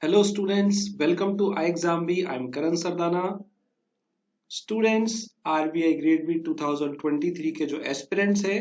Hello students, welcome to iExamB. I'm Karan Sardana. Students RBI grade B 2023 के जो aspirants हैं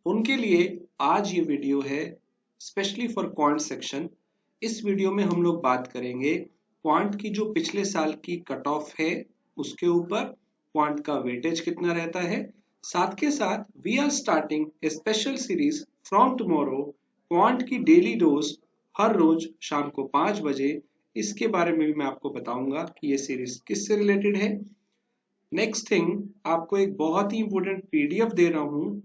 उनके लिए आज ये वीडियो है स्पेशली फॉर क्वांट सेक्शन। इस वीडियो में हम लोग बात करेंगे क्वांट की जो पिछले साल की कट ऑफ है उसके ऊपर क्वांट का वेटेज कितना रहता है। साथ के साथ we are starting a special series from tomorrow quant की डेली डोज हर रोज शाम को 5 बजे। इसके बारे में भी मैं आपको बताऊंगा कि ये सीरीज किससे रिलेटेड है। नेक्स्ट थिंग, आपको एक बहुत ही इंपॉर्टेंट पीडीएफ दे रहा हूं।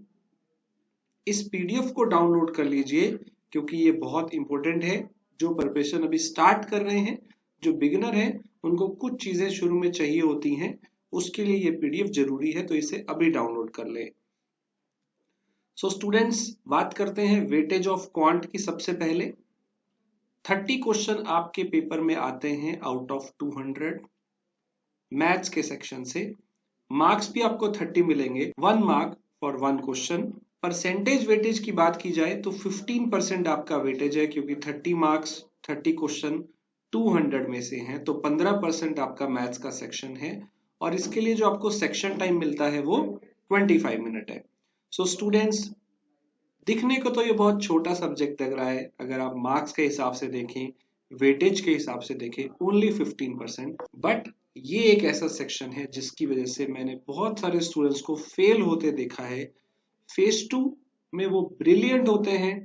इस पीडीएफ को डाउनलोड कर लीजिए क्योंकि ये बहुत इंपॉर्टेंट है। जो प्रिपरेशन अभी स्टार्ट कर रहे हैं, जो बिगिनर हैं, उनको कुछ चीजें शुरू में चाहिए होती हैं, उसके लिए ये पीडीएफ जरूरी है, तो इसे अभी डाउनलोड कर ले। सो स्टूडेंट्स, बात करते हैं वेटेज ऑफ क्वांट की। सबसे पहले 30 क्वेश्चन आपके पेपर में आते हैं आउट ऑफ 200 मैथ्स के सेक्शन से। मार्क्स भी आपको 30 मिलेंगे, 1 mark for 1 question. Percentage weightage की बात की जाए तो 15% आपका वेटेज है, क्योंकि 30 मार्क्स 30 क्वेश्चन 200 में से हैं, तो 15% आपका मैथ्स का सेक्शन है। और इसके लिए जो आपको सेक्शन टाइम मिलता है वो 25 मिनट है। सो स्टूडेंट्स, दिखने को तो ये बहुत छोटा सब्जेक्ट लग रहा है, अगर आप मार्क्स के हिसाब से देखें, वेटेज के हिसाब से देखें, ओनली 15%। बट ये एक ऐसा सेक्शन है जिसकी वजह से मैंने बहुत सारे स्टूडेंट्स को फेल होते देखा है। फेज 2 में वो ब्रिलियंट होते हैं,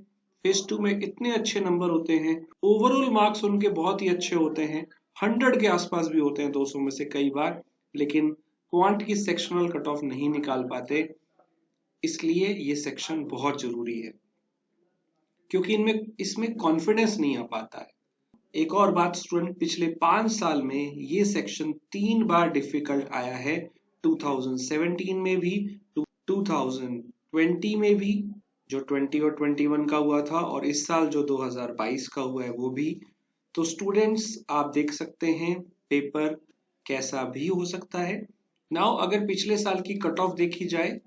फेज 2 में इतने अच्छे नंबर होते हैं, ओवरऑल मार्क्स उनके बहुत ही अच्छे होते हैं, 100 के आसपास भी होते हैं 200 में से कई बार, लेकिन क्वांट की सेक्शनल कट ऑफ नहीं निकाल पाते। इसलिए ये सेक्शन बहुत जरूरी है, क्योंकि इसमें कॉन्फिडेंस नहीं आ पाता है। एक और बात स्टूडेंट, पिछले 5 साल में ये सेक्शन 3 बार डिफिकल्ट आया है। 2017 में भी, 2020 में भी, जो 20 और 21 का हुआ था, और इस साल जो 2022 का हुआ है वो भी। तो स्टूडेंट्स, आप देख सकते हैं पेपर कैसा भी हो सकता है। नाउ अगर पिछले साल की कट ऑफ देखी जाए,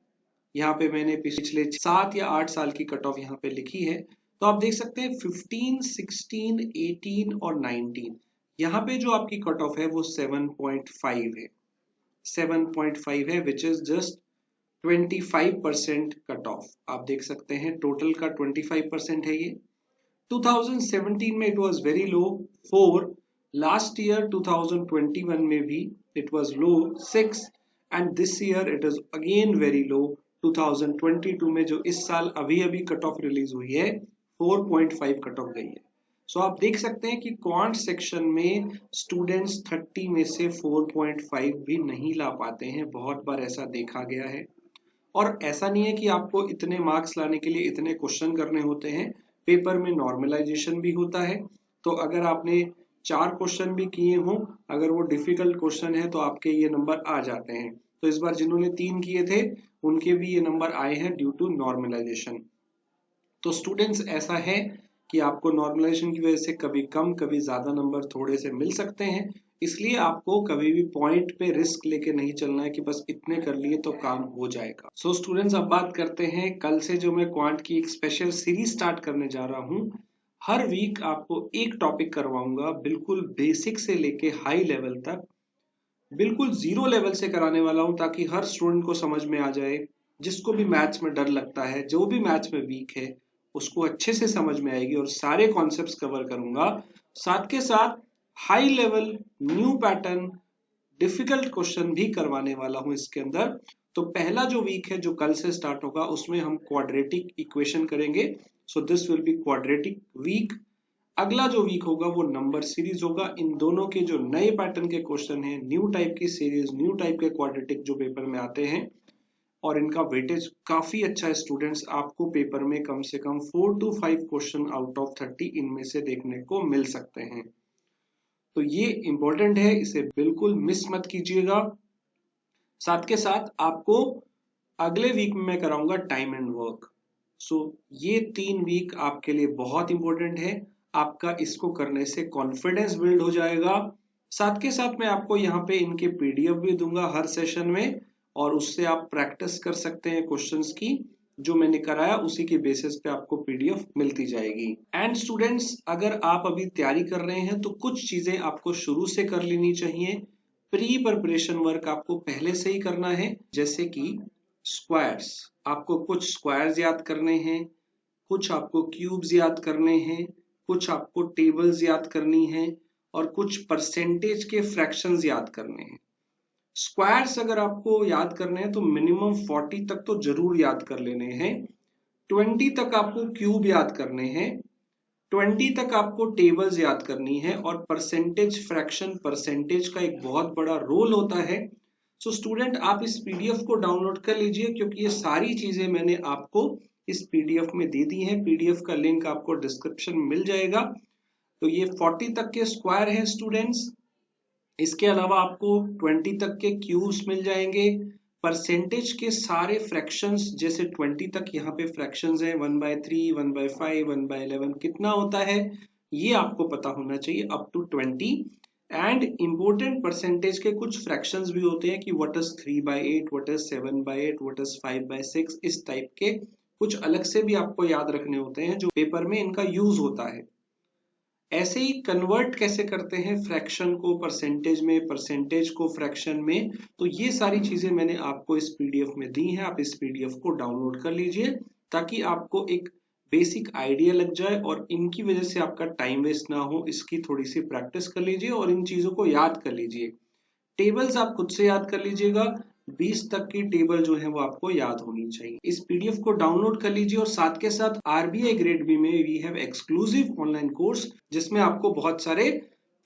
यहाँ पे मैंने पिछले 7 या 8 साल की कट ऑफ यहाँ पे लिखी है, तो आप देख सकते हैं 15, 16, 18 और 19, यहाँ पे जो आपकी कट ऑफ है वो 7.5 है। 7.5 है, which is just 25% cut off. आप देख सकते हैं टोटल का 25% है ये। 2017 में it was very low 4, last year 2021 में भी it was low 6, and this year it is again very low 2022 में, जो इस साल अभी अभी कट ऑफ रिलीज हुई है, 4.5 कट ऑफ गई है। सो आप देख सकते हैं कि क्वांट सेक्शन में स्टूडेंट्स 30 में से 4.5 भी नहीं ला पाते हैं, बहुत बार ऐसा देखा गया है। और ऐसा नहीं है कि आपको इतने मार्क्स लाने के लिए इतने क्वेश्चन करने होते हैं, पेपर में नॉर्मलाइजेशन भी होता है। तो अगर आपने 4 क्वेश्चन भी किए हों, अगर वो डिफिकल्ट क्वेश्चन है, तो आपके ये नंबर आ जाते हैं। तो इस बार जिन्होंने 3 किए थे उनके भी ये नंबर आए हैं ड्यू टू नॉर्मलाइजेशन। तो स्टूडेंट्स, ऐसा है कि आपको नॉर्मलाइजेशन की वजह से कभी कम कभी ज्यादा नंबर थोड़े से मिल सकते हैं। इसलिए आपको कभी भी पॉइंट पे रिस्क लेके नहीं चलना है कि बस इतने कर लिए तो काम हो जाएगा। सो स्टूडेंट्स, अब बात करते हैं कल से जो मैं क्वांट की एक स्पेशल सीरीज स्टार्ट करने जा रहा हूँ। हर वीक आपको एक टॉपिक करवाऊंगा, बिल्कुल बेसिक से लेके हाई लेवल तक, बिल्कुल जीरो लेवल से कराने वाला हूं, ताकि हर स्टूडेंट को समझ में आ जाए। जिसको भी मैथ्स में डर लगता है, जो भी मैथ्स में वीक है, उसको अच्छे से समझ में आएगी और सारे कॉन्सेप्ट्स कवर करूंगा। साथ के साथ high level new pattern difficult question भी करवाने वाला हूं इसके अंदर। तो पहला जो वीक है जो कल से स्टार्ट होगा, उसमें हम क्वाड्रेटिक इक्वेशन करेंगे। So this will be quadratic week. अगला जो वीक होगा वो नंबर सीरीज होगा। इन दोनों के जो नए पैटर्न के क्वेश्चन हैं, न्यू टाइप की सीरीज, न्यू टाइप के क्वाड्रेटिक जो पेपर में आते हैं, और इनका वेटेज काफी अच्छा है स्टूडेंट्स। आपको पेपर में कम से कम 4 to 5 क्वेश्चन आउट ऑफ 30 इनमें से देखने को मिल सकते हैं। तो ये इंपॉर्टेंट है, इसे बिल्कुल मिस मत कीजिएगा। साथ के साथ आपको अगले वीक में मैं कराऊंगा टाइम एंड वर्क। सो ये 3 वीक आपके लिए बहुत इंपॉर्टेंट है। आपका इसको करने से कॉन्फिडेंस बिल्ड हो जाएगा। साथ के साथ मैं आपको यहाँ पे इनके पीडीएफ भी दूंगा हर सेशन में, और उससे आप प्रैक्टिस कर सकते हैं क्वेश्चंस की। जो मैंने कराया उसी के बेसिस पे आपको पीडीएफ मिलती जाएगी। एंड स्टूडेंट्स, अगर आप अभी तैयारी कर रहे हैं तो कुछ चीजें आपको शुरू से कर लेनी चाहिए। प्री प्रिपरेशन वर्क आपको पहले से ही करना है, जैसे कि स्क्वायर्स, आपको कुछ स्क्वायर्स याद करने हैं, कुछ आपको क्यूब्स याद करने हैं, कुछ आपको टेबल्स याद करनी है और कुछ परसेंटेज के फ्रैक्शंस याद करने हैं। स्क्वायर्स अगर आपको याद करने हैं तो मिनिमम 40 तक तो जरूर याद कर लेने हैं। 20 तक आपको क्यूब याद करने हैं, 20 तक आपको टेबल्स याद करनी है और परसेंटेज फ्रैक्शन, परसेंटेज का एक बहुत बड़ा रोल होता है। सो स्टूडेंट, आप इस पीडीएफ को डाउनलोड कर लीजिए क्योंकि ये सारी चीजें मैंने आपको इस पीडीएफ में दे दी हैं। पीडीएफ का लिंक आपको डिस्क्रिप्शन में मिल जाएगा। तो ये 40 तक के स्क्वायर है स्टूडेंट्स। इसके अलावा आपको 20 तक के क्यूब्स मिल जाएंगे। परसेंटेज के सारे फ्रैक्शंस, जैसे 20 तक यहाँ पे फ्रैक्शंस है 1/3, 1/5, 1/11 कितना होता है ये आपको पता होना चाहिए up to 20। And important percentage के कुछ फ्रैक्शंस भी होते हैं कि what is 3/8, what is 7/8, what is 5/6, इस टाइप के कुछ अलग से भी आपको याद रखने होते हैं जो पेपर में इनका यूज होता है। ऐसे ही कन्वर्ट कैसे करते हैं फ्रैक्शन को परसेंटेज में, परसेंटेज को फ्रैक्शन में, तो ये सारी चीजें मैंने आपको इस पीडीएफ में दी हैं। आप इस पीडीएफ को डाउनलोड कर लीजिए ताकि आपको एक बेसिक आइडिया लग जाए और इनकी वजह से आपका टाइम वेस्ट ना हो। इसकी थोड़ी सी प्रैक्टिस कर लीजिए और इन चीजों को याद कर लीजिए। टेबल्स आप खुद से याद कर लीजिएगा, 20 तक की टेबल जो है वो आपको याद होनी चाहिए। इस पीडीएफ को डाउनलोड कर लीजिए और साथ के साथ आरबीआई ग्रेड बी में we have exclusive online course जिसमें आपको बहुत सारे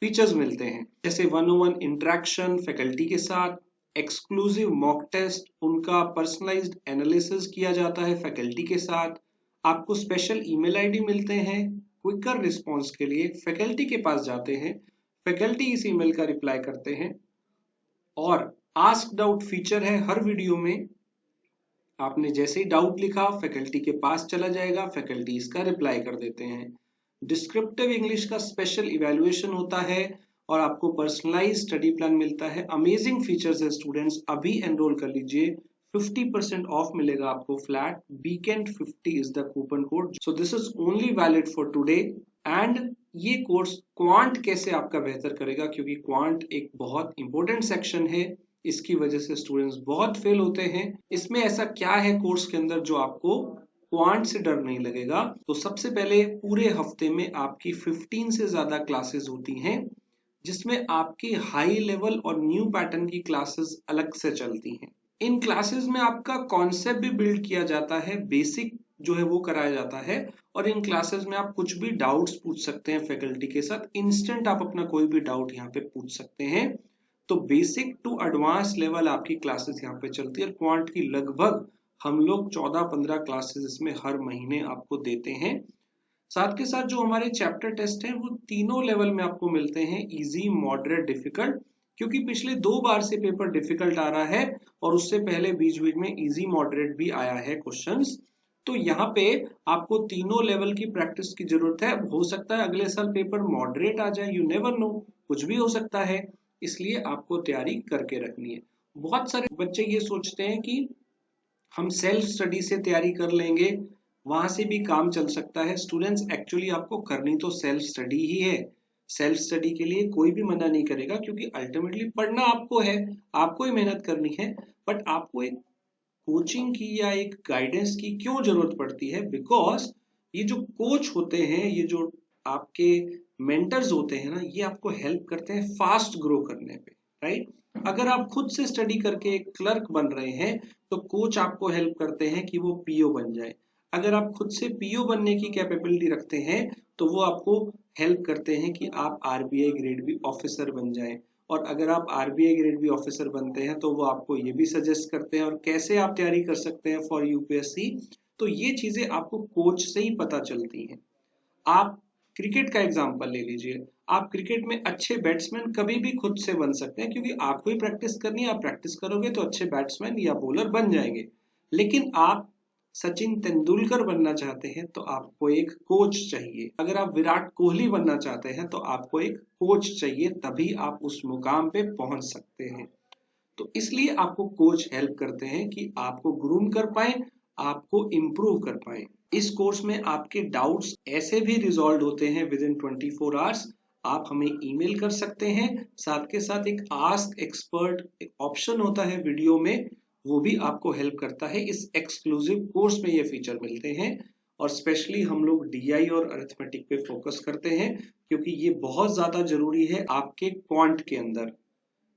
फीचर्स मिलते हैं, जैसे 101 इंटरेक्शन फैकल्टी के साथ, एक्सक्लूसिव मॉक टेस्ट, उनका पर्सनलाइज्ड एनालिसिस किया जाता है फैकल्टी के साथ, आपको स्पेशल ईमेल आईडी मिलते हैं क्विकर रिस्पॉन्स के लिए, फैकल्टी के पास जाते हैं, फैकल्टी इस ईमेल का रिप्लाई करते हैं और आस्क डाउट फीचर है हर वीडियो में। आपने जैसे ही डाउट लिखा फैकल्टी के पास चला जाएगा, फैकल्टी इसका रिप्लाई कर देते हैं। डिस्क्रिप्टिव इंग्लिश का स्पेशल इवैल्यूएशन होता है और आपको पर्सनलाइज स्टडी प्लान मिलता है। अमेजिंग फीचर्स है स्टूडेंट्स, अभी एनरोल कर लीजिए, 50% ऑफ मिलेगा आपको flat. Weekend 50 is the coupon code, so this is only valid for today. And ये कोर्स क्वांट कैसे आपका बेहतर करेगा, क्योंकि क्वांट एक बहुत इंपॉर्टेंट सेक्शन है, इसकी वजह से स्टूडेंट्स बहुत फेल होते हैं। इसमें ऐसा क्या है कोर्स के अंदर जो आपको क्वांट से डर नहीं लगेगा? तो सबसे पहले पूरे हफ्ते में आपकी 15 से ज्यादा क्लासेस होती हैं जिसमें आपकी हाई लेवल और न्यू पैटर्न की क्लासेस अलग से चलती हैं। इन क्लासेस में आपका कॉन्सेप्ट भी बिल्ड किया जाता है, बेसिक जो है वो कराया जाता है और इन क्लासेस में आप कुछ भी डाउट्स पूछ सकते हैं फैकल्टी के साथ। इंस्टेंट आप अपना कोई भी डाउट यहाँ पे पूछ सकते हैं। तो बेसिक टू एडवांस लेवल आपकी क्लासेस यहाँ पे चलती है। क्वांट की लगभग हम लोग 14-15 क्लासेस इसमें हर महीने आपको देते हैं। साथ के साथ जो हमारे चैप्टर टेस्ट हैं वो तीनों लेवल में आपको मिलते हैं, इजी, मॉडरेट, डिफिकल्ट, क्योंकि पिछले 2 बार से पेपर डिफिकल्ट आ रहा है और उससे पहले बीच बीच में इजी मॉडरेट भी आया है क्वेश्चंस। तो यहाँ पे आपको तीनों लेवल की प्रैक्टिस की जरूरत है। हो सकता है अगले साल पेपर मॉडरेट आ जाए, यू नेवर नो, कुछ भी हो सकता है, इसलिए आपको तैयारी करके रखनी है। बहुत सारे बच्चे ये सोचते हैं कि हम सेल्फ स्टडी से तैयारी कर लेंगे, वहां से भी काम चल सकता है। स्टूडेंट्स, एक्चुअली आपको करनी तो सेल्फ स्टडी ही है। सेल्फ स्टडी के लिए कोई भी मना नहीं करेगा क्योंकि अल्टीमेटली पढ़ना आपको है, आपको ही मेहनत करनी है। बट आपको एक कोचिंग की या एक गाइडेंस की क्यों जरूरत पड़ती है? बिकॉज ये जो कोच होते हैं, ये जो आपके मेंटर्स होते हैं ना, ये आपको हेल्प करते हैं फास्ट ग्रो करने पे, राइट? अगर आप खुद से स्टडी करके एक क्लर्क बन रहे हैं तो कोच आपको हेल्प करते हैं कि वो पीओ बन जाए। अगर आप खुद से पीओ बनने की कैपेबिलिटी रखते हैं तो वो आपको हेल्प करते हैं कि आप आरबीआई ग्रेड बी ऑफिसर बन जाएं। और अगर आप आरबीआई ग्रेड बी ऑफिसर बनते हैं तो वो आपको ये भी सजेस्ट करते हैं और कैसे आप तैयारी कर सकते हैं फॉर यूपीएससी। तो ये चीजें आपको कोच से ही पता चलती हैं। आप क्रिकेट का एग्जांपल ले लीजिए, आप क्रिकेट में अच्छे बैट्समैन कभी भी खुद से बन सकते हैं क्योंकि आपको ही प्रैक्टिस करनी है। आप प्रैक्टिस करोगे तो अच्छे बैट्समैन या बॉलर बन जाएंगे। लेकिन आप सचिन तेंदुलकर बनना चाहते हैं तो आपको एक कोच चाहिए। अगर आप विराट कोहली बनना चाहते हैं तो आपको एक कोच चाहिए, तभी आप उस मुकाम पे पहुंच सकते हैं। तो इसलिए आपको कोच हेल्प करते हैं कि आपको ग्रूम कर पाए आपको इम्प्रूव कर पाए। इस कोर्स में आपके डाउट्स ऐसे भी रिजॉल्व होते हैं विद इन 24 आवर्स। आप हमें ईमेल कर सकते हैं, साथ के साथ एक आस्क एक्सपर्ट ऑप्शन होता है वीडियो में, वो भी आपको हेल्प करता है। इस एक्सक्लूसिव कोर्स में ये फीचर मिलते हैं और स्पेशली हम लोग डीआई और अरिथमेटिक पे फोकस करते हैं क्योंकि ये बहुत ज्यादा जरूरी है आपके क्वांट के अंदर।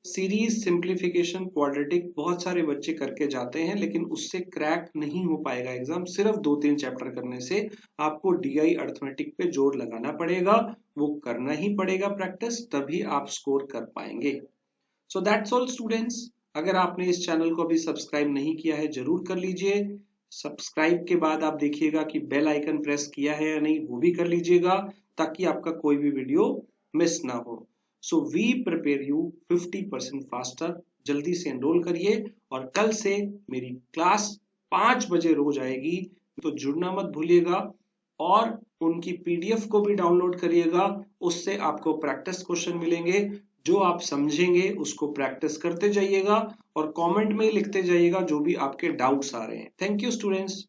सीरीज, सिंप्लीफिकेशन, क्वाड्रेटिक बहुत सारे बच्चे करके जाते हैं लेकिन उससे क्रैक नहीं हो पाएगा एग्जाम। सिर्फ 2-3 चैप्टर करने से आपको डीआई अरिथमेटिक पे जोर लगाना पड़ेगा, वो करना ही पड़ेगा प्रैक्टिस, तभी आप स्कोर कर पाएंगे। So that's all students. अगर आपने इस चैनल को अभी सब्सक्राइब नहीं किया है जरूर कर लीजिए। सब्सक्राइब के बाद आप देखिएगा कि बेल आइकन प्रेस किया है या नहीं, वो भी कर लीजिएगा ताकि आपका कोई भी वीडियो मिस ना हो। So we prepare you 50% faster. जल्दी से एनरोल करिए और कल से मेरी क्लास 5 बजे रोज आएगी, तो जुड़ना मत भूलिएगा और उनकी पीडीएफ को भी डाउनलोड करिएगा। उससे आपको प्रैक्टिस क्वेश्चन मिलेंगे, जो आप समझेंगे उसको प्रैक्टिस करते जाइएगा और कमेंट में लिखते जाइएगा जो भी आपके डाउट्स आ रहे हैं। Thank you students.